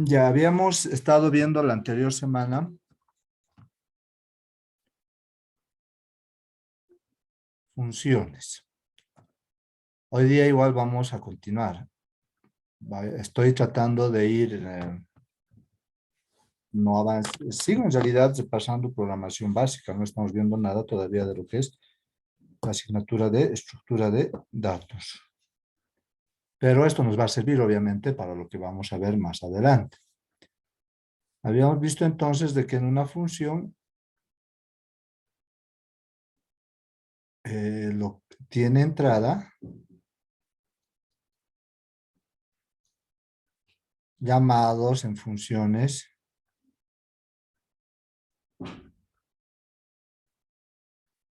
Ya habíamos estado viendo la anterior semana funciones. Hoy día igual vamos a continuar. Estoy tratando de ir, no avance, sigo en realidad repasando programación básica, no estamos viendo nada todavía de lo que es la asignatura de estructura de datos. Pero esto nos va a servir obviamente para lo que vamos a ver más adelante. Habíamos visto entonces de que en una función lo tiene entrada, llamados en funciones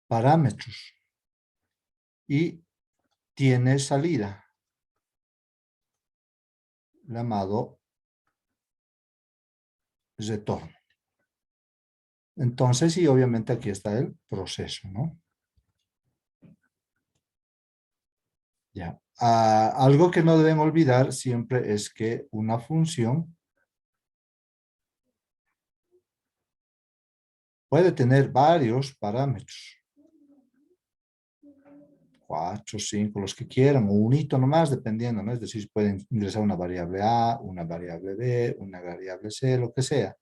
parámetros y tiene salida llamado retorno. Entonces, y obviamente aquí está el proceso, ¿no? Ya. Algo que no deben olvidar siempre es que una función puede tener varios parámetros. 4, 5, los que quieran, o un hito nomás, dependiendo, ¿no? Es decir, pueden ingresar una variable A, una variable B, una variable C, lo que sea.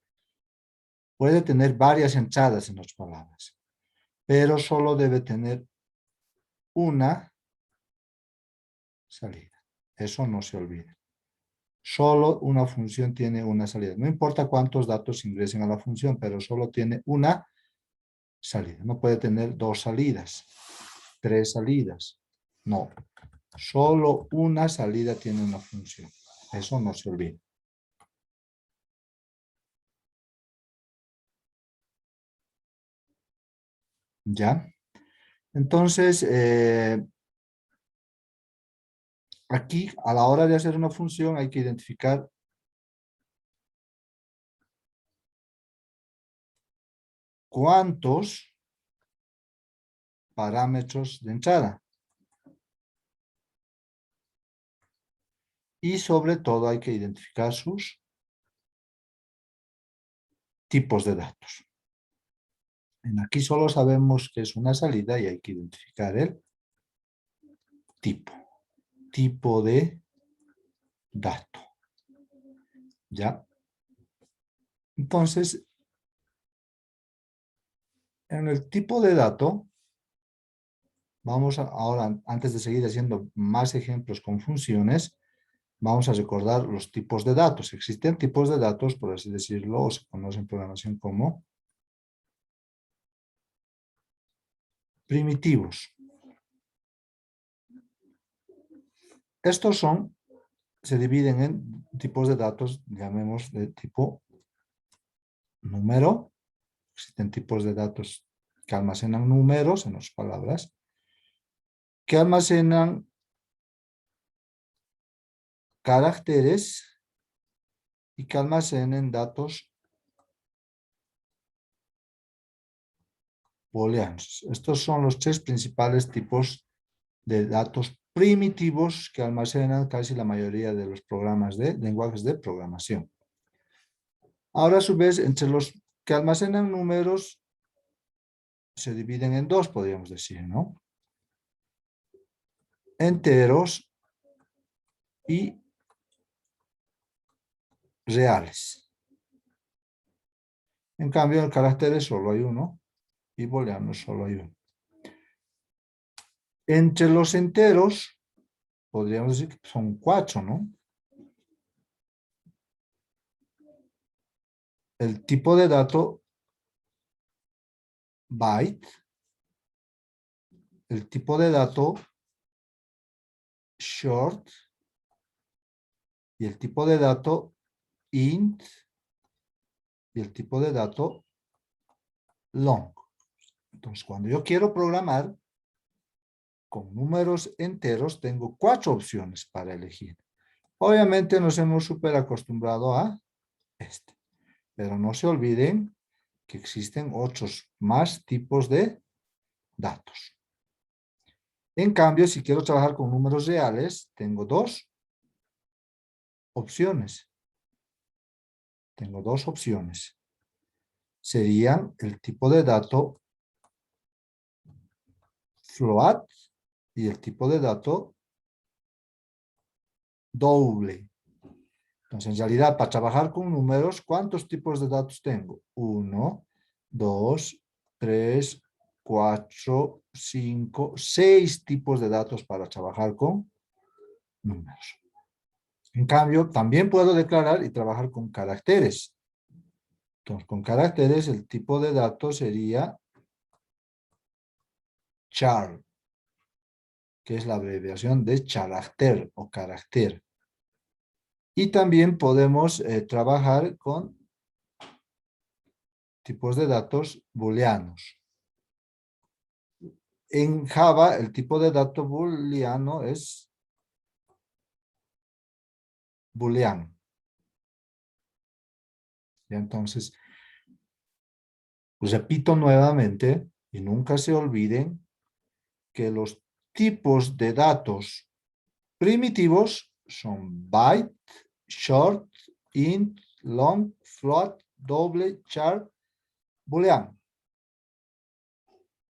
Puede tener varias entradas, en otras palabras, pero solo debe tener una salida. Eso no se olvide. Solo una función tiene una salida. No importa cuántos datos ingresen a la función, pero solo tiene una salida. No puede tener dos salidas, tres salidas. No. Solo una salida tiene una función. Eso no se olvide. ¿Ya? Entonces, aquí a la hora de hacer una función hay que identificar cuántos parámetros de entrada. Y sobre todo hay que identificar sus tipos de datos. Aquí solo sabemos que es una salida y hay que identificar el tipo de dato. ¿Ya? Entonces, en el tipo de dato, vamos ahora, antes de seguir haciendo más ejemplos con funciones, vamos a recordar los tipos de datos. Existen tipos de datos, por así decirlo, o se conoce en programación como primitivos. Estos se dividen en tipos de datos, llamemos de tipo número. Existen tipos de datos que almacenan números, en otras palabras, que almacenan caracteres y que almacenen datos booleanos. Estos son los tres principales tipos de datos primitivos que almacenan casi la mayoría de los programas de lenguajes de programación. Ahora, a su vez, entre los que almacenan números se dividen en dos, podríamos decir, ¿no? Enteros y reales. En cambio, en caracteres solo hay uno y booleanos solo hay uno. Entre los enteros, podríamos decir que son 4, ¿no? El tipo de dato byte, el tipo de dato short y el tipo de dato int y el tipo de dato long. Entonces, cuando yo quiero programar con números enteros, tengo 4 opciones para elegir. Obviamente nos hemos súper acostumbrado a este, pero no se olviden que existen otros más tipos de datos. En cambio, si quiero trabajar con números reales, tengo 2 opciones. Tengo dos opciones. Serían el tipo de dato float y el tipo de dato doble. Entonces, en realidad, para trabajar con números, ¿cuántos tipos de datos tengo? 1, 2, 3, 4, 5, 6 tipos de datos para trabajar con números. En cambio, también puedo declarar y trabajar con caracteres. Entonces, con caracteres, el tipo de datos sería char, que es la abreviación de carácter o carácter. Y también podemos trabajar con tipos de datos booleanos. En Java, el tipo de dato booleano es booleano. Y entonces, repito nuevamente, y nunca se olviden que los tipos de datos primitivos son byte, short, int, long, float, doble, char, booleano.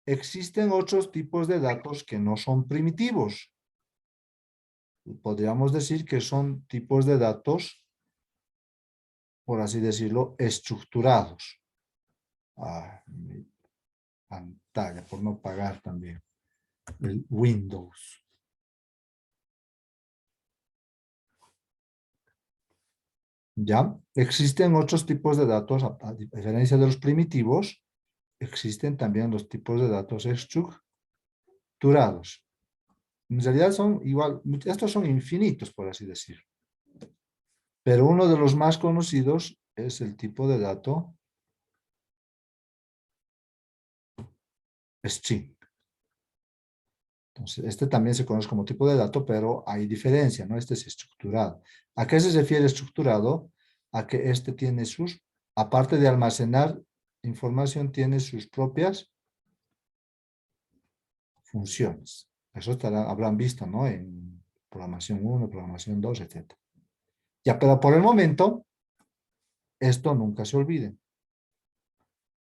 Existen otros tipos de datos que no son primitivos. Podríamos decir que son tipos de datos, por así decirlo, estructurados. Mi pantalla, por no pagar también. El Windows. ¿Ya? Existen otros tipos de datos, a diferencia de los primitivos, existen también los tipos de datos estructurados. En realidad son igual, estos son infinitos, por así decirlo. Pero uno de los más conocidos es el tipo de dato string. Entonces, este también se conoce como tipo de dato, pero hay diferencia, ¿no? Este es estructurado. ¿A qué se refiere estructurado? A que este tiene sus, aparte de almacenar información, tiene sus propias funciones. Eso habrán visto, ¿no? En programación 1, programación 2, etc. Ya, pero por el momento, esto nunca se olvide.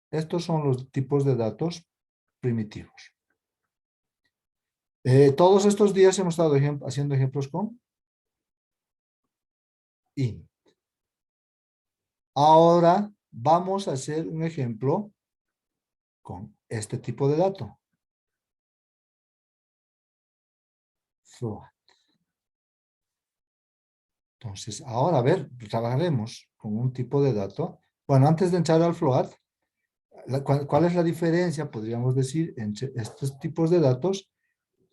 Estos son los tipos de datos primitivos. Todos estos días hemos estado haciendo ejemplos con int. Ahora vamos a hacer un ejemplo con este tipo de dato. Float. Entonces, ahora a ver, trabajaremos con un tipo de dato. Bueno, antes de entrar al float, ¿cuál es la diferencia, podríamos decir, entre estos tipos de datos,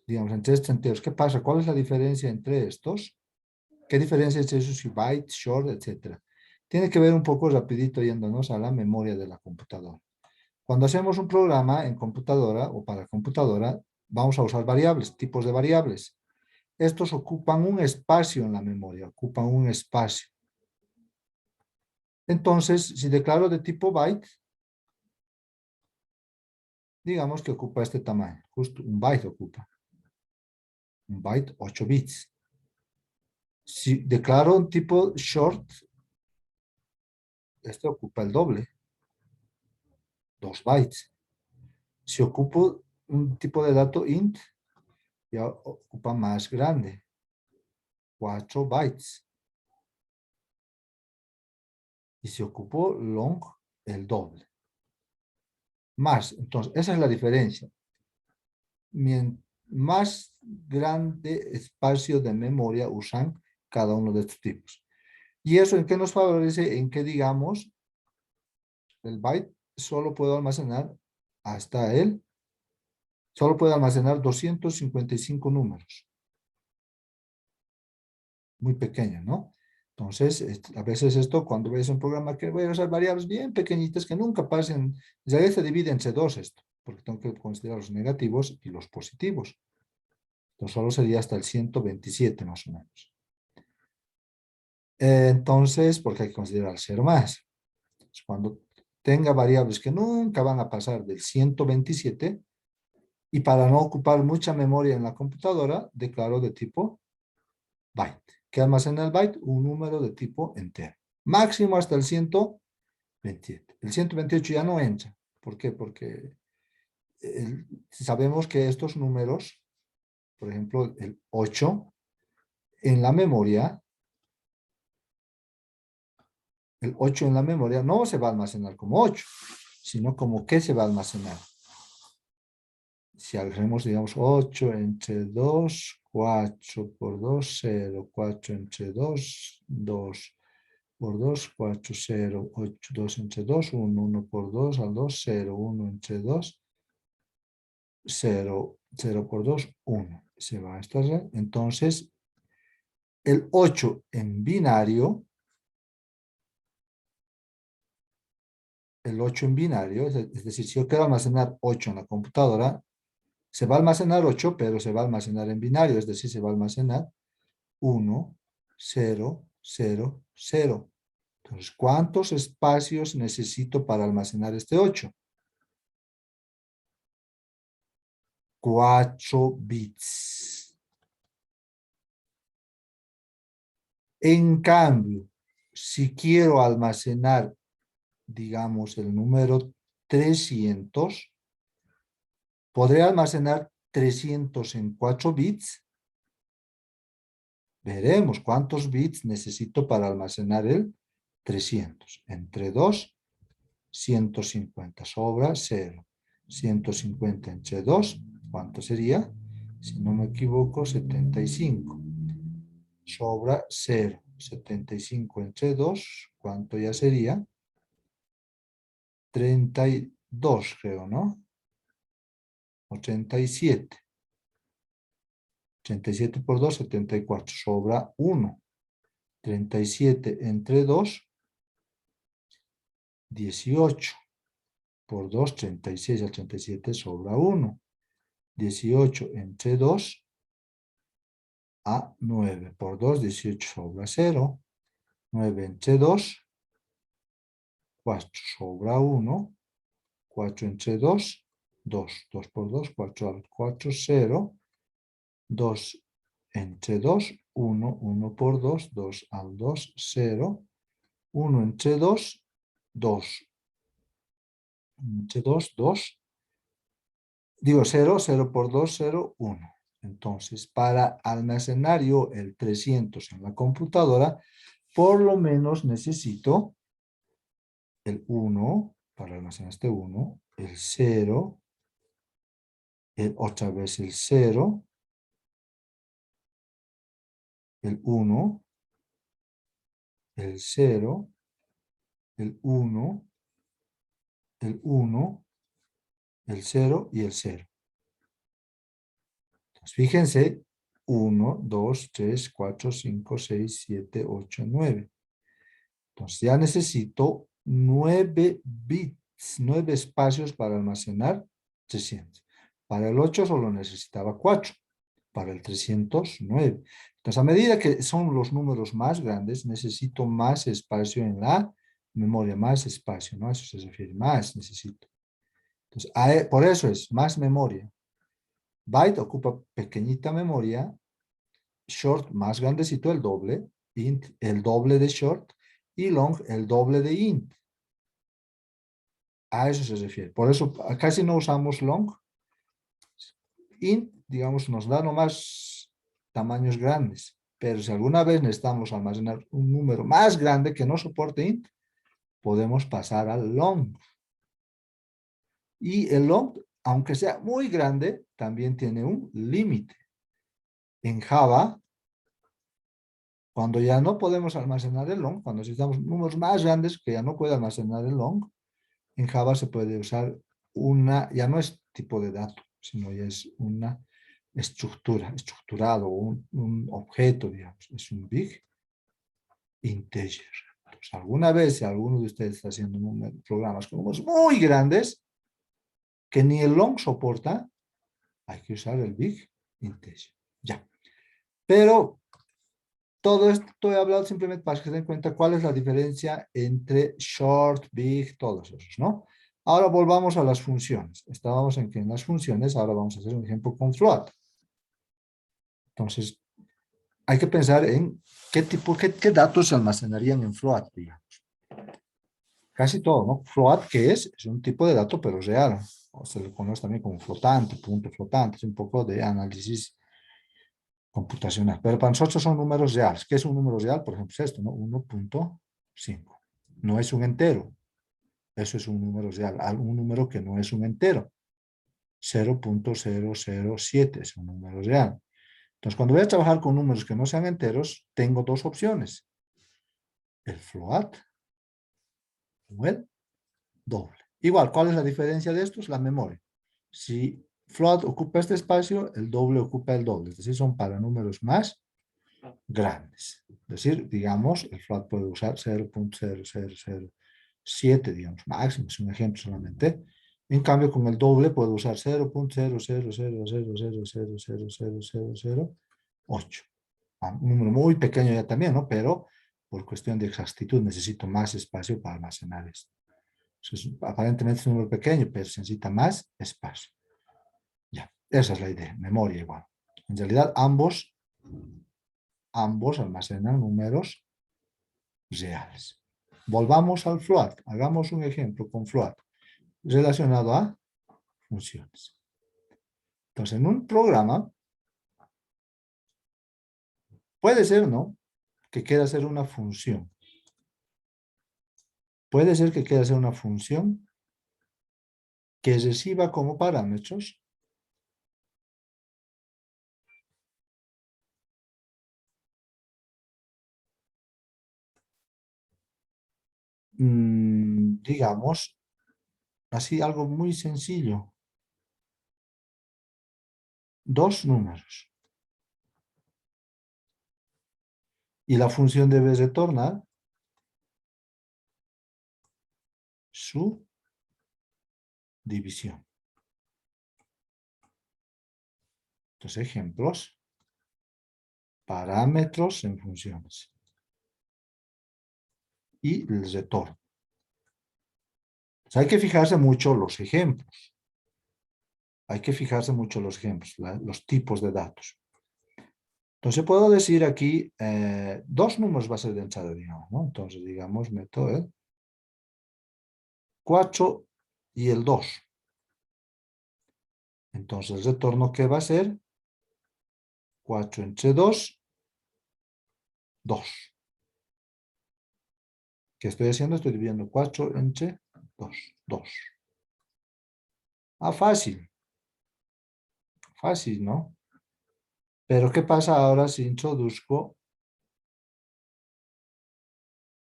digamos, entre estos enteros? ¿Qué pasa? ¿Cuál es la diferencia entre estos? ¿Qué diferencia entre esos y byte, short, etcétera? Tiene que ver un poco rapidito yéndonos a la memoria de la computadora. Cuando hacemos un programa en computadora o para computadora, vamos a usar variables, tipos de variables. Estos ocupan un espacio en la memoria, ocupan un espacio. Entonces, si declaro de tipo byte, digamos que ocupa este tamaño, justo un byte ocupa. Un byte, 8 bits. Si declaro un tipo short, este ocupa el doble, 2 bytes. Si ocupo un tipo de dato int, ya ocupa más grande, 4 bytes. Y si ocupo long, el doble. Más, entonces, esa es la diferencia. Más grande espacio de memoria usan cada uno de estos tipos. ¿Y eso en qué nos favorece? En que, digamos, el byte solo puedo almacenar hasta él, solo puede almacenar 255 números. Muy pequeño, ¿no? Entonces, a veces esto, cuando ves un programa que voy a usar variables bien pequeñitas que nunca pasen, ya se divide entre dos esto, porque tengo que considerar los negativos y los positivos. Entonces, solo sería hasta el 127 más o menos. Entonces, porque hay que considerar 0 más. Entonces, cuando tenga variables que nunca van a pasar del 127, y para no ocupar mucha memoria en la computadora, declaro de tipo byte. ¿Qué almacena el byte? Un número de tipo entero. máximo hasta el 127. El 128 ya no entra. ¿Por qué? Porque sabemos que estos números, por ejemplo, el 8, en la memoria, el 8 en la memoria no se va a almacenar como 8, sino como ¿qué se va a almacenar? Si agregamos, digamos, 8 entre 2, 4 por 2, 0, 4 entre 2, 2 por 2, 4, 0, 8, 2 entre 2, 1, 1 por 2 al 2, 0, 1 entre 2, 0, 0 por 2, 1. Se va a esta red. Entonces, el 8 en binario, es decir, si yo quiero almacenar 8 en la computadora, se va a almacenar 8, pero se va a almacenar en binario, es decir, se va a almacenar 1, 0, 0, 0. Entonces, ¿cuántos espacios necesito para almacenar este 8? 4 bits. En cambio, si quiero almacenar, digamos, el número 300, ¿podré almacenar 300 en 4 bits? Veremos cuántos bits necesito para almacenar el 300. Entre 2, 150. Sobra 0. 150 entre 2, ¿cuánto sería? Si no me equivoco, 75. Sobra 0. 75 entre 2, ¿cuánto ya sería? 32, creo, ¿no? 87. 87 por 2, 74. Sobra 1. 37 entre 2, 18. Por 2, 36. Al 37 sobra 1. 18 entre 2, a 9. Por 2, 18 sobra 0. 9 entre 2, 4 sobra 1. 4 entre 2, 2. 2 por 2, 4 al 4, 0. 2 entre 2, 1. 1 por 2, 2 al 2, 0. 1 entre 2, 2. Entre 2, 2. Digo 0, 0 por 2, 0, 1. Entonces, para almacenar yo el 300 en la computadora, por lo menos necesito el 1, para almacenar este 1, el 0, otra vez el 0, el 1, el 0, el 1, el 1, el 0 y el 0. Entonces, fíjense, 1, 2, 3, 4, 5, 6, 7, 8, 9. Entonces ya necesito 9 bits, 9 espacios para almacenar 300. Para el 8 solo necesitaba 4. Para el 300, 9. Entonces, a medida que son los números más grandes, necesito más espacio en la memoria, más espacio, ¿no? Eso se refiere, más necesito. Entonces, por eso es más memoria. Byte ocupa pequeñita memoria, short más grandecito, el doble, int el doble de short, y long el doble de int. A eso se refiere. Por eso casi no usamos long. Int, digamos, nos da nomás tamaños grandes. Pero si alguna vez necesitamos almacenar un número más grande que no soporte int, podemos pasar al long. Y el long, aunque sea muy grande, también tiene un límite. En Java, cuando ya no podemos almacenar el long, cuando necesitamos números más grandes que ya no puede almacenar el long, en Java se puede usar ya no es tipo de dato, sino ya es una estructurado, un objeto, digamos, es un big integer. Entonces, alguna vez, si alguno de ustedes está haciendo programas con números muy grandes, que ni el long soporta, hay que usar el big integer. Ya. Pero todo esto he hablado simplemente para que se den cuenta cuál es la diferencia entre short, big, todos esos, ¿no? Ahora volvamos a las funciones. Estábamos en que en las funciones, ahora vamos a hacer un ejemplo con float. Entonces, hay que pensar en qué datos se almacenarían en float, digamos. Casi todo, ¿no? Float, ¿qué es? Es un tipo de dato, pero real. O se le conoce también como flotante, punto flotante. Es un poco de análisis computacional. Pero para nosotros son números reales. ¿Qué es un número real? Por ejemplo, es esto, ¿no? 1.5. No es un entero. Eso es un número real. Un número que no es un entero. 0.007 es un número real. Entonces, cuando voy a trabajar con números que no sean enteros, tengo dos opciones. El float o el doble. Igual, ¿cuál es la diferencia de estos? La memoria. Si float ocupa este espacio, el doble ocupa el doble. Es decir, son para números más grandes. Es decir, digamos, el float puede usar 0.0007, digamos, máximo, es un ejemplo solamente. En cambio, con el doble puedo usar 0.00000000008. Un número muy pequeño ya también, ¿no? Pero por cuestión de exactitud necesito más espacio para almacenar esto. Entonces, aparentemente es un número pequeño, pero se necesita más espacio. Ya, esa es la idea, memoria igual. En realidad, ambos almacenan números reales. Volvamos al float. Hagamos un ejemplo con float relacionado a funciones. Entonces, en un programa, puede ser, ¿no?, que quiera hacer una función. Puede ser que quiera hacer una función que reciba como parámetros digamos, así algo muy sencillo. Dos números. Y la función debe retornar su división. Entonces, ejemplos. Parámetros en funciones. Y el retorno. Entonces, hay que fijarse mucho los ejemplos. Hay que fijarse mucho los ejemplos, los tipos de datos. Entonces, puedo decir aquí, dos números va a ser de entrada, digamos, ¿no? Entonces, digamos, meto el 4 y el 2. Entonces, el retorno, ¿qué va a ser? 4 entre 2, 2. ¿Qué estoy haciendo? Estoy dividiendo 4 entre 2, 2. Ah, fácil. Fácil, ¿no? Pero, ¿qué pasa ahora si introduzco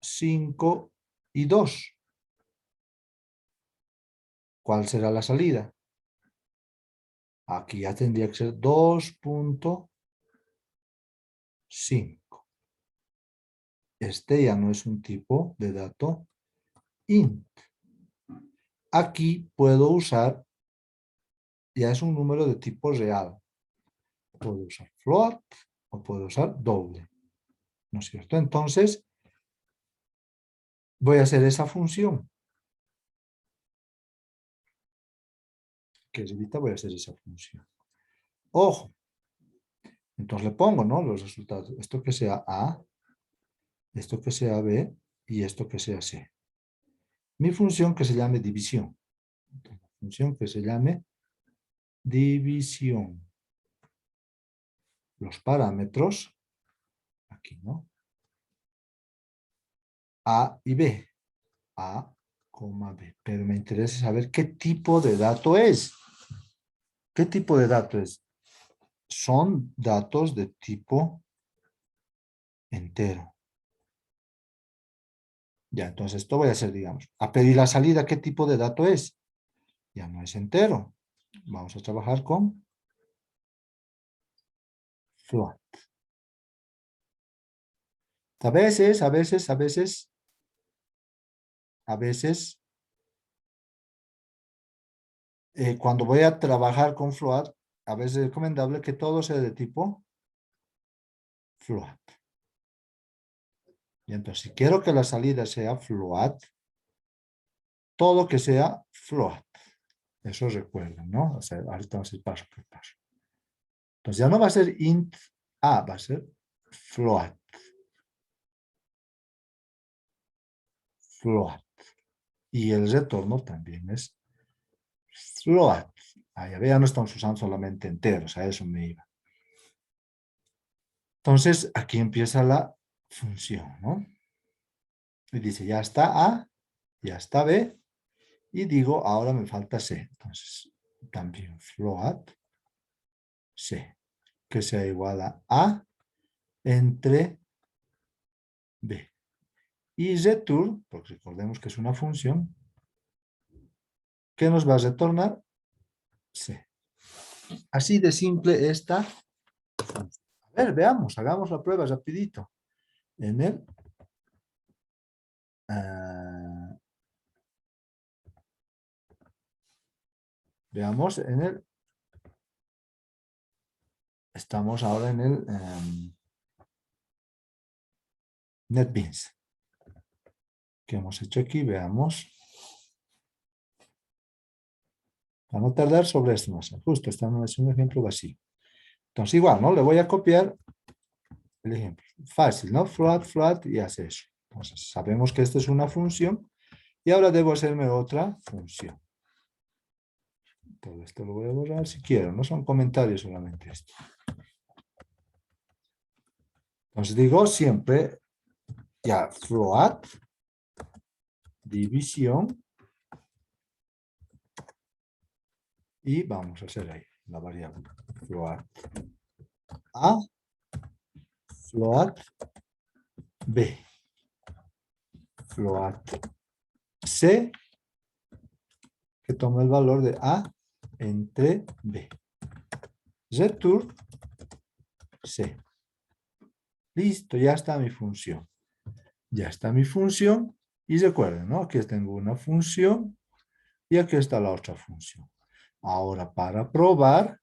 5 y 2? ¿Cuál será la salida? Aquí ya tendría que ser 2.5. Este ya no es un tipo de dato int. Aquí puedo usar, ya es un número de tipo real. Puedo usar float o puedo usar doble. ¿No es cierto? Entonces, voy a hacer esa función. Que ahorita voy a hacer esa función. Ojo. Entonces le pongo, ¿no?, los resultados. Esto que sea A, esto que sea B y esto que sea C. Mi función que se llame división. Función que se llame división. Los parámetros, aquí, ¿no? A y B. A, B. Pero me interesa saber qué tipo de dato es. ¿Qué tipo de dato es? Son datos de tipo entero. Ya, entonces esto voy a hacer, digamos, a pedir la salida, ¿qué tipo de dato es? Ya no es entero. Vamos a trabajar con float. A veces, cuando voy a trabajar con float, a veces es recomendable que todo sea de tipo float. Y entonces, si quiero que la salida sea float, todo que sea float. Eso recuerden, ¿no? O sea, ahorita vamos a ir paso por paso. Entonces ya no va a ser int a, va a ser float. Float. Y el retorno también es float. Ah, ya vean, no estamos usando solamente enteros, a eso me iba. Entonces, aquí empieza la función, ¿no? Y dice, ya está A, ya está B, y digo, ahora me falta C. Entonces, también float C, que sea igual a entre B. Y return, porque recordemos que es una función, que nos va a retornar C. Así de simple esta función. A ver, veamos, hagamos la prueba rapidito. En el veamos en el estamos ahora en el NetBeans. ¿Qué hemos hecho aquí? Veamos. Para no tardar sobre esto más. Justo, este es un ejemplo vacío. Entonces, igual, ¿no? Le voy a copiar el ejemplo. Fácil, ¿no? Float, float, y hace eso. Entonces, sabemos que esta es una función. Y ahora debo hacerme otra función. Todo esto lo voy a borrar si quiero. No son comentarios solamente esto. Entonces, digo siempre, ya, float, división, y vamos a hacer ahí la variable float A, float B, float C, que toma el valor de A entre B. Return C. Listo, ya está mi función. Ya está mi función. Y recuerden, ¿no? Aquí tengo una función y aquí está la otra función. Ahora, para probar,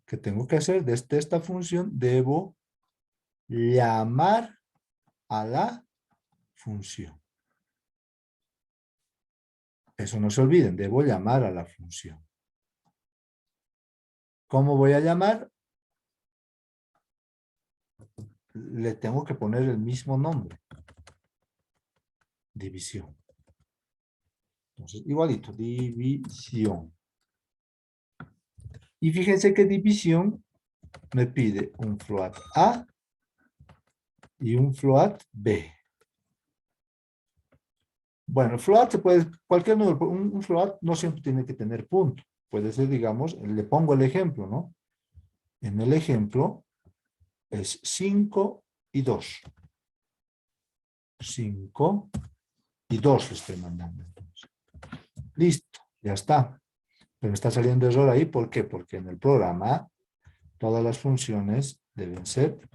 ¿qué tengo que hacer? Desde esta función debo llamar a la función. Eso no se olviden, debo llamar a la función. ¿Cómo voy a llamar? Le tengo que poner el mismo nombre. División. Entonces, igualito, división. Y fíjense que división me pide un float A y un float B. Bueno, float se puede, cualquier número, un float no siempre tiene que tener punto. Puede ser, digamos, le pongo el ejemplo, ¿no? En el ejemplo es 5 y 2. 5 y 2 le estoy mandando. Entonces. Listo, ya está. Pero está saliendo error ahí, ¿por qué? Porque en el programa todas las funciones deben ser